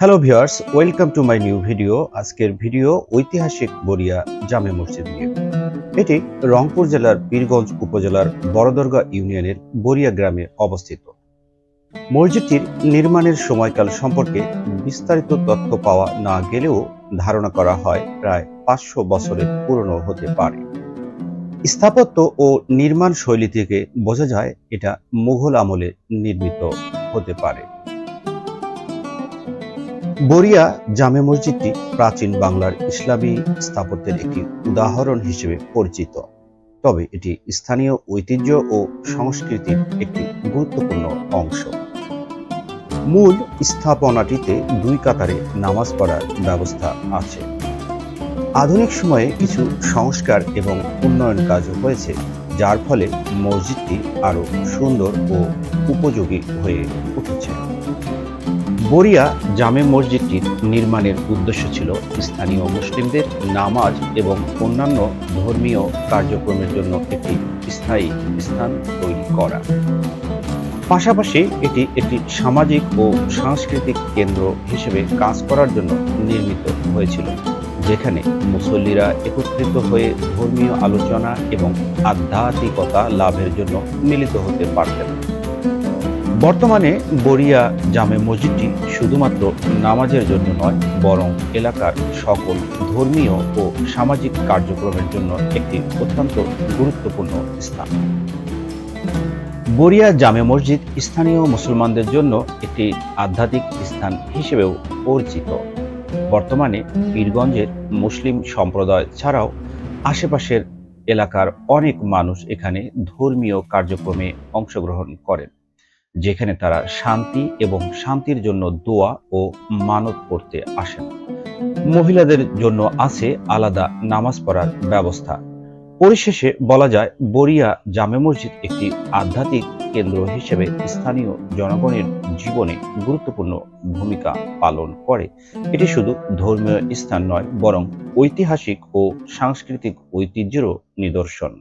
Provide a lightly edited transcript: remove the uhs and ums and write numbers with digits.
Hello viewers, welcome to my new video. আজকের video ঐতিহাসিক বরিয়া জামে মসজিদ নিয়ে। এটি রংপুর জেলার পীরগঞ্জ উপজেলার বড়দরগা ইউনিয়নের বরিয়া গ্রামে অবস্থিত। মসজিদটির নির্মাণের সময়কাল সম্পর্কে বিস্তারিত তথ্য পাওয়া না গেলেও ধারণা করা হয় প্রায় 500 বছরের পুরনো হতে পারে। স্থাপত্য ও নির্মাণ শৈলী থেকে বোঝা যায় এটা মুঘল আমলে নির্মিত হতে পারে। বরিয়া জামে মসজিদটি প্রাচীন বাংলার ইসলামী স্থাপত্যের একটি উদাহরণ হিসেবে পরিচিত, তবে এটি স্থানীয় ঐতিহ্য ও সংস্কৃতির একটি গুরুত্বপূর্ণ অংশ। মূল স্থাপনাটিতে 2 কাতারে নামাজ পড়ার ব্যবস্থা আছে। আধুনিক সময়ে কিছু সংস্কার এবং উন্নয়ন কাজ হয়েছে, যার ফলে মসজিদটি আরও সুন্দর ও উপযোগী হয়ে উঠেছে। বরিয়া জামে মসজিদটির নির্মাণের উদ্দেশ্য ছিল স্থানীয় মুসলিমদের নামাজ এবং অন্যান্য ধর্মীয় কার্যক্রমের জন্য একটি স্থায়ী স্থান তৈরি করা। পাশাপাশি এটি একটি সামাজিক ও সাংস্কৃতিক কেন্দ্র হিসেবে কাজ করার জন্য নির্মিত হয়েছিল, যেখানে মুসল্লিরা একত্রিত হয়ে ধর্মীয় আলোচনা এবং আধ্যাত্মিকতা লাভের জন্য মিলিত হতে পারতেন। বর্তমানে বরিয়া জামে মসজিদটি শুধুমাত্র নামাজের জন্য নয়, বরং এলাকার সকল ধর্মীয় ও সামাজিক কার্যক্রমের জন্য একটি অত্যন্ত গুরুত্বপূর্ণ স্থান। বরিয়া জামে মসজিদ স্থানীয় মুসলমানদের জন্য একটি আধ্যাত্মিক স্থান হিসেবেও পরিচিত। বর্তমানে পীরগঞ্জের মুসলিম সম্প্রদায় ছাড়াও আশেপাশের এলাকার অনেক মানুষ এখানে ধর্মীয় কার্যক্রমে অংশগ্রহণ করেন, যেখানে তারা শান্তি এবং শান্তির জন্য দোয়া ও মানত করতে আসেন। মহিলাদের জন্য আছে আলাদা নামাজ পড়ার ব্যবস্থা। পরিশেষে বলা যায়, বরিয়া জামে মসজিদ একটি আধ্যাত্মিক কেন্দ্র হিসেবে স্থানীয় জনগণের জীবনে গুরুত্বপূর্ণ ভূমিকা পালন করে। এটি শুধু ধর্মীয় স্থান নয়, বরং ঐতিহাসিক ও সাংস্কৃতিক ঐতিহ্যেরও নিদর্শন।